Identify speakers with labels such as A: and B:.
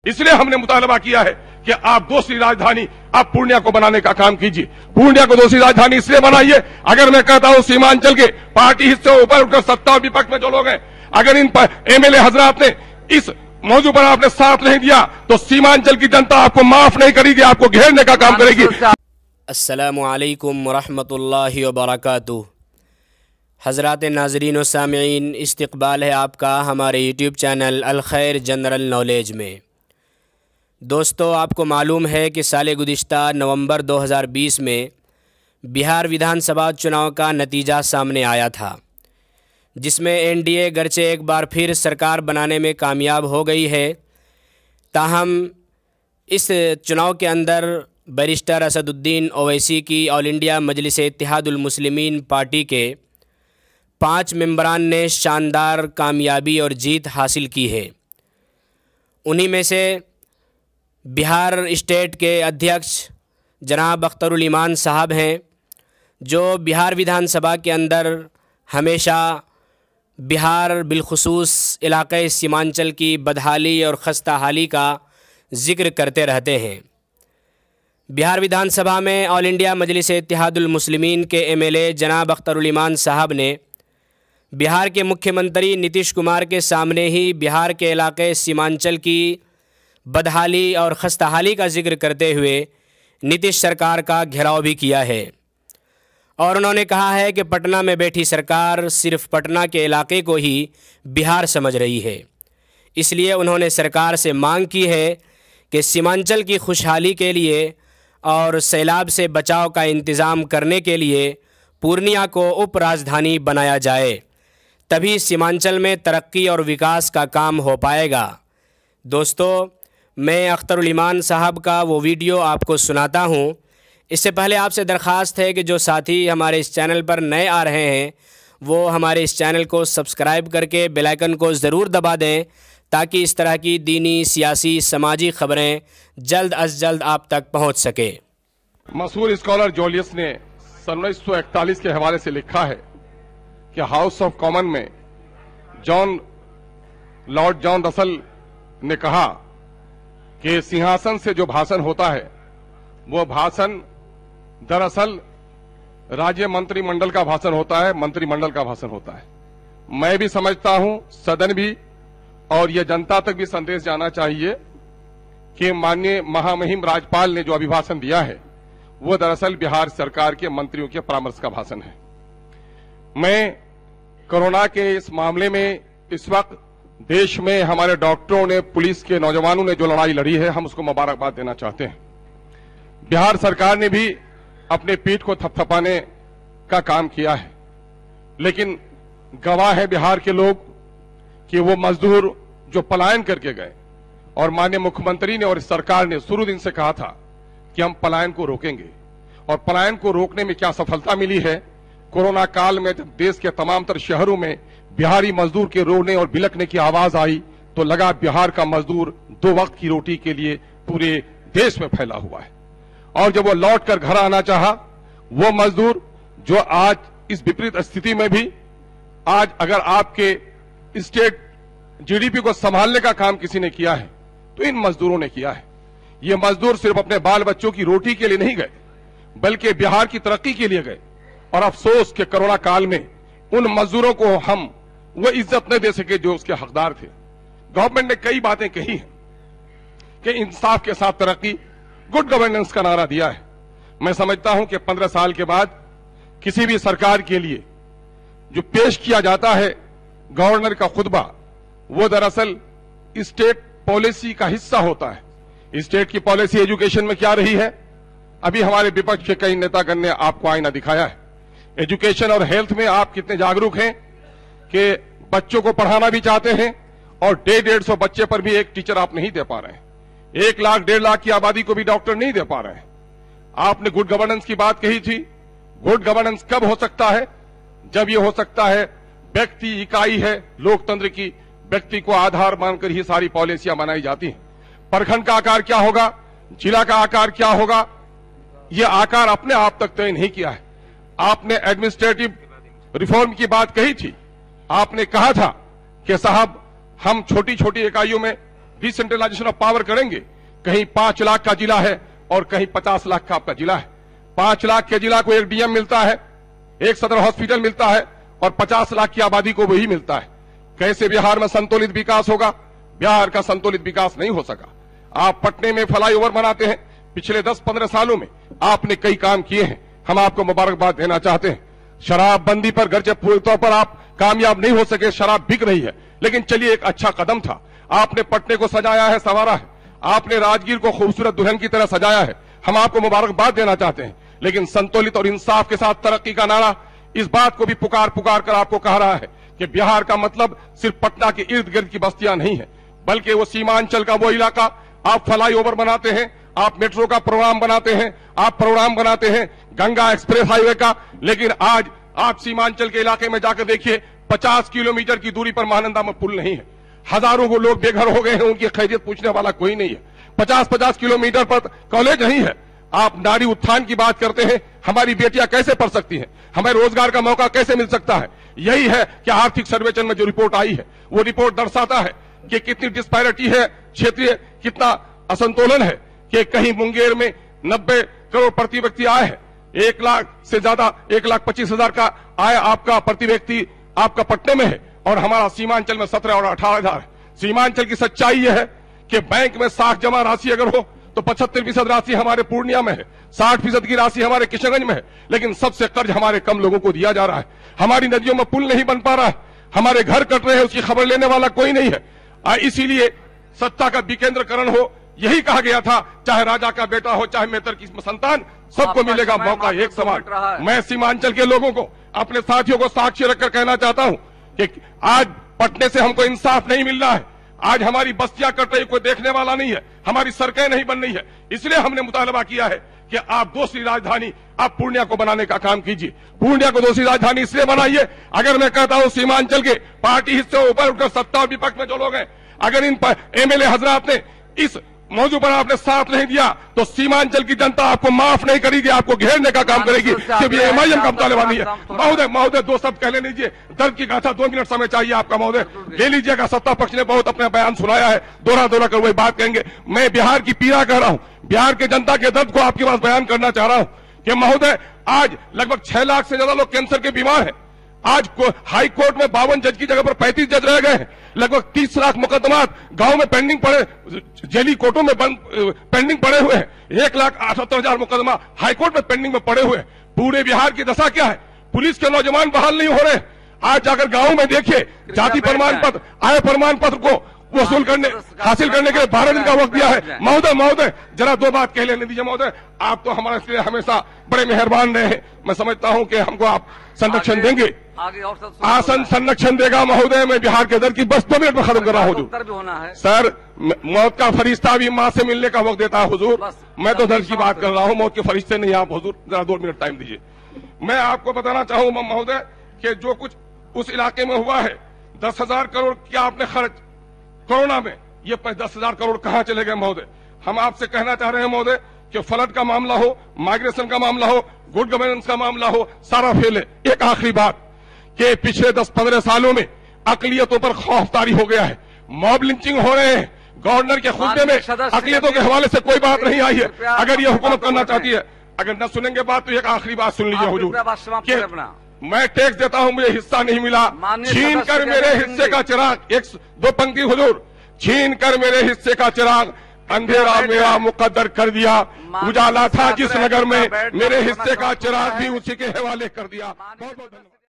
A: इसलिए हमने मुतालबा किया है कि आप दूसरी राजधानी आप पूर्णिया को बनाने का काम कीजिए। पूर्णिया को दूसरी राजधानी इसलिए बनाइए, अगर मैं कहता हूं सीमांचल के पार्टी हिस्से ऊपर उठकर सत्ता और विपक्ष में जो लोग हैं, अगर इन एमएलए हजरात ने इस मौजू पर आपने साथ नहीं दिया तो सीमांचल की जनता आपको माफ नहीं करेगी, आपको घेरने का काम करेगी।
B: अस्सलामु अलैकुम वरहमतुल्लाहि वबरकातुहू। हज़रात नाज़रीन व सामिईन, इस्तक़बाल है आपका हमारे यूट्यूब चैनल अल खैर जनरल नॉलेज में। दोस्तों, आपको मालूम है कि साल गुज़िश्ता नवंबर 2020 में बिहार विधानसभा चुनाव का नतीजा सामने आया था, जिसमें एनडीए गरचे एक बार फिर सरकार बनाने में कामयाब हो गई है। ताहम इस चुनाव के अंदर बैरिस्टर असदुद्दीन ओवैसी की ऑल इंडिया मजलिस इत्तेहादुल मुस्लिमीन पार्टी के 5 मेंबरान ने शानदार कामयाबी और जीत हासिल की है। उन्हीं में से बिहार स्टेट के अध्यक्ष जनाब अख्तरुल ईमान साहब हैं, जो बिहार विधानसभा के अंदर हमेशा बिहार बिलखुसूस इलाक़े सीमांचल की बदहाली और खस्ताहाली का ज़िक्र करते रहते हैं। बिहार विधानसभा में ऑल इंडिया मजलिस इत्तेहादुल मुस्लिमीन के एमएलए जनाब अख्तरुल ईमान साहब ने बिहार के मुख्यमंत्री नीतीश कुमार के सामने ही बिहार के इलाक़े सीमांचल की बदहाली और खस्ताहाली का जिक्र करते हुए नीतीश सरकार का घेराव भी किया है, और उन्होंने कहा है कि पटना में बैठी सरकार सिर्फ पटना के इलाके को ही बिहार समझ रही है। इसलिए उन्होंने सरकार से मांग की है कि सीमांचल की खुशहाली के लिए और सैलाब से बचाव का इंतज़ाम करने के लिए पूर्णिया को उप राजधानी बनाया जाए, तभी सीमांचल में तरक्की और विकास का काम हो पाएगा। दोस्तों, मैं अख्तरुल ईमान साहब का वो वीडियो आपको सुनाता हूँ। इससे पहले आपसे दरख्वास्त है कि जो साथी हमारे इस चैनल पर नए आ रहे हैं वो हमारे इस चैनल को सब्सक्राइब करके बेल आइकन को ज़रूर दबा दें, ताकि इस तरह की दीनी, सियासी, समाजी खबरें जल्द अज जल्द आप तक पहुँच सके।
A: मशहूर स्कॉलर जोलियस ने सन 1941 के हवाले से लिखा है कि हाउस ऑफ कॉमन में लॉर्ड जॉन रसल ने कहा कि सिंहासन से जो भाषण होता है वो भाषण दरअसल राज्य मंत्रिमंडल का भाषण होता है, मंत्रिमंडल का भाषण होता है। मैं भी समझता हूं, सदन भी, और ये जनता तक भी संदेश जाना चाहिए कि माननीय महामहिम राज्यपाल ने जो अभिभाषण दिया है वो दरअसल बिहार सरकार के मंत्रियों के परामर्श का भाषण है। मैं कोरोना के इस मामले में इस वक्त देश में हमारे डॉक्टरों ने, पुलिस के नौजवानों ने जो लड़ाई लड़ी है, हम उसको मुबारकबाद देना चाहते हैं। बिहार सरकार ने भी अपने पीठ को थपथपाने का काम किया है, लेकिन गवाह है बिहार के लोग कि वो मजदूर जो पलायन करके गए, और माननीय मुख्यमंत्री ने और सरकार ने शुरू दिन से कहा था कि हम पलायन को रोकेंगे, और पलायन को रोकने में क्या सफलता मिली है। कोरोना काल में जब देश के तमाम तर शहरों में बिहारी मजदूर के रोने और बिलखने की आवाज आई तो लगा बिहार का मजदूर 2 वक्त की रोटी के लिए पूरे देश में फैला हुआ है। और जब वो लौट कर घर आना चाहा, वो मजदूर जो आज इस विपरीत स्थिति में भी, आज अगर आपके स्टेट जीडीपी को संभालने का काम किसी ने किया है तो इन मजदूरों ने किया है। ये मजदूर सिर्फ अपने बाल बच्चों की रोटी के लिए नहीं गए, बल्कि बिहार की तरक्की के लिए गए। और अफसोस के कोरोना काल में उन मजदूरों को हम वो इज्जत नहीं दे सके जो उसके हकदार थे। गवर्नमेंट ने कई बातें कही हैं कि इंसाफ के साथ तरक्की, गुड गवर्नेंस का नारा दिया है। मैं समझता हूं कि 15 साल के बाद किसी भी सरकार के लिए जो पेश किया जाता है गवर्नर का खुतबा, वो दरअसल स्टेट पॉलिसी का हिस्सा होता है। स्टेट की पॉलिसी एजुकेशन में क्या रही है, अभी हमारे विपक्ष के कई नेतागण ने आपको आईना दिखाया है। एजुकेशन और हेल्थ में आप कितने जागरूक हैं कि बच्चों को पढ़ाना भी चाहते हैं और 150-150 बच्चे पर भी एक टीचर आप नहीं दे पा रहे हैं। 1 लाख 1.5 लाख की आबादी को भी डॉक्टर नहीं दे पा रहे हैं। आपने गुड गवर्नेंस की बात कही थी। गुड गवर्नेंस कब हो सकता है, जब ये हो सकता है व्यक्ति इकाई है लोकतंत्र की, व्यक्ति को आधार मानकर ही सारी पॉलिसियां बनाई जाती हैं। प्रखंड का आकार क्या होगा, जिला का आकार क्या होगा, यह आकार अपने आप तक तय नहीं किया है। आपने एडमिनिस्ट्रेटिव रिफॉर्म की बात कही थी। आपने कहा था कि साहब हम छोटी छोटी इकाइयों में डिसेंट्रलाइजेशन ऑफ पावर करेंगे, कहीं 5 लाख का जिला है और कहीं 50 लाख का आपका जिला है। 5 लाख के जिला को एक डीएम मिलता है, एक सदर हॉस्पिटल मिलता है और 50 लाख की आबादी को वही मिलता है। कैसे बिहार में संतुलित विकास होगा? बिहार का संतुलित विकास नहीं हो सका। आप पटने में फ्लाईओवर बनाते हैं, पिछले 10-15 सालों में आपने कई काम किए हैं, हम आपको मुबारकबाद देना चाहते हैं। शराबबंदी पर गर्चे पूरे तौर पर आप कामयाब नहीं हो सके, शराब बिक रही है, लेकिन चलिए एक अच्छा कदम था। आपने पटने को सजाया है, संवारा है, आपने राजगीर को खूबसूरत दुल्हन की तरह सजाया है, हम आपको मुबारकबाद देना चाहते हैं। लेकिन संतुलित और इंसाफ के साथ तरक्की का नारा इस बात को भी पुकार पुकार कर आपको कह रहा है कि बिहार का मतलब सिर्फ पटना के इर्द गिर्द की बस्तियां नहीं है, बल्कि वो सीमांचल का वो इलाका। आप फ्लाईओवर बनाते हैं, आप मेट्रो का प्रोग्राम बनाते हैं, आप प्रोग्राम बनाते हैं गंगा एक्सप्रेस हाईवे का, लेकिन आज आप सीमांचल के इलाके में जाकर देखिए 50 किलोमीटर की दूरी पर महानंदा में पुल नहीं है। हजारों को लोग बेघर हो गए हैं, उनकी खैरियत पूछने वाला कोई नहीं है। 50-50 किलोमीटर पर कॉलेज नहीं है। आप नारी उत्थान की बात करते हैं, हमारी बेटियां कैसे पढ़ सकती हैं, हमें रोजगार का मौका कैसे मिल सकता है? यही है कि आर्थिक सर्वेक्षण में जो रिपोर्ट आई है वो रिपोर्ट दर्शाता है कि कितनी डिस्पैरिटी है, क्षेत्रीय कितना असंतुलन है, कि कहीं मुंगेर में 90 करोड़ प्रति व्यक्ति आय है, 1 लाख से ज्यादा 1,25,000 का आय आपका प्रति व्यक्ति आपका पटने में है, और हमारा सीमांचल में 17 और 18,000 है। सीमांचल की सच्चाई यह है कि बैंक में 60 जमा राशि अगर हो तो 75% राशि हमारे पूर्णिया में है, 60% की राशि हमारे किशनगंज में है, लेकिन सबसे कर्ज हमारे कम लोगों को दिया जा रहा है। हमारी नदियों में पुल नहीं बन पा रहा है, हमारे घर कट रहे हैं, उसकी खबर लेने वाला कोई नहीं है। इसीलिए सत्ता का विकेंद्रीकरण हो, यही कहा गया था, चाहे राजा का बेटा हो चाहे मेहतर की संतान, सबको मिलेगा मौका एक समान। मैं सीमांचल के लोगों को, अपने साथियों को साक्षी रखकर कहना चाहता हूं कि आज पटने से हमको इंसाफ नहीं मिल रहा है, आज हमारी बस्तियां कट रही, कोई देखने वाला नहीं है, हमारी सड़कें नहीं बन रही है। इसलिए हमने मुतालबा किया है कि आप दूसरी राजधानी आप पूर्णिया को बनाने का काम कीजिए। पूर्णिया को दूसरी राजधानी इसलिए बनाइए, अगर मैं कहता हूं सीमांचल के पार्टी हिस्से ऊपर उठकर सत्ता और विपक्ष में जो लोग हैं, अगर इन एमएलए हजरात ने इस मौजू पर आपने साथ नहीं दिया तो सीमांचल की जनता आपको माफ नहीं करेगी, आपको घेरने का काम करेगी। सिर्फ ये एमआईएम का मुतालबा नहीं है। महोदय 2 शब्द कह लेने दीजिए, दर्द की गाथा 2 मिनट समय चाहिए आपका महोदय, ले लीजिएगा। सत्ता पक्ष ने बहुत अपना बयान सुनाया है, दोहरा कर वही बात कहेंगे। मैं बिहार की पीड़ा कह रहा हूं, बिहार के जनता के दर्द को आपके पास बयान करना चाह रहा हूं कि महोदय आज लगभग 6 लाख से ज्यादा लोग कैंसर के बीमार हैं। आज हाई कोर्ट में 52 जज की जगह पर 35 जज रह गए हैं। लगभग 30 लाख मुकदमात गांव में पेंडिंग पड़े, जेली कोर्टों में पेंडिंग पड़े हुए हैं। 1,78,000 मुकदमा हाई कोर्ट में पेंडिंग में पड़े हुए हैं। पूरे बिहार की दशा क्या है? पुलिस के नौजवान बहाल नहीं हो रहे। आज जाकर गांव में देखिए, जाति प्रमाण पत्र, आय प्रमाण पत्र को वसूल करने हासिल करने के लिए 12 दिन का वक्त दिया है। महोदय जरा 2 बात कह लेने दीजिए। महोदय आप तो हमारे लिए हमेशा बड़े मेहरबान रहे हैं, मैं समझता हूं कि हमको आप संरक्षण देंगे, आसन संरक्षण देगा। महोदय मैं बिहार के दर्द की बस 2 मिनट में खत्म कर रहा हूँ हुजूर। सर मौत का फरिश्ता भी माँ से मिलने का वक्त देता है हुजूर, मैं तो दर्द की बात कर रहा हूँ, मौत के फरिश्ते नहीं आप हुजूर। जरा 2 मिनट टाइम दीजिए। मैं आपको बताना चाहूंगा महोदय कि जो कुछ उस इलाके में हुआ है, 10,000 करोड़ क्या आपने खर्च कोरोना में, ये 10,000 करोड़ कहां चले गए महोदय? हम आपसे कहना चाह रहे हैं महोदय कि फ्लड का मामला हो, माइग्रेशन का मामला हो, गुड गवर्नेंस का मामला हो, सारा फेल है। एक आखिरी बात कि पिछले 10-15 सालों में अकलियतों पर खौफतारी हो गया है, मॉब लिंचिंग हो रहे हैं। गवर्नर के खुतबे में अकलियतों के हवाले से कोई बात नहीं आई है। अगर ये हुकूमत करना चाहती है, अगर न सुनेंगे बात तो एक आखिरी बात सुन लीजिए हुजूर, मैं टैक्स देता हूं, मुझे हिस्सा नहीं मिला, छीन कर मेरे हिस्से का चिराग, 1-2 पंक्ति हुजूर, छीन कर मेरे हिस्से का चिराग अंधेरा मेरा मुकद्दर कर दिया, उजाला था जिस नगर में मेरे हिस्से का चिराग भी उसी के हवाले कर दिया। बहुत बहुत धन्यवाद।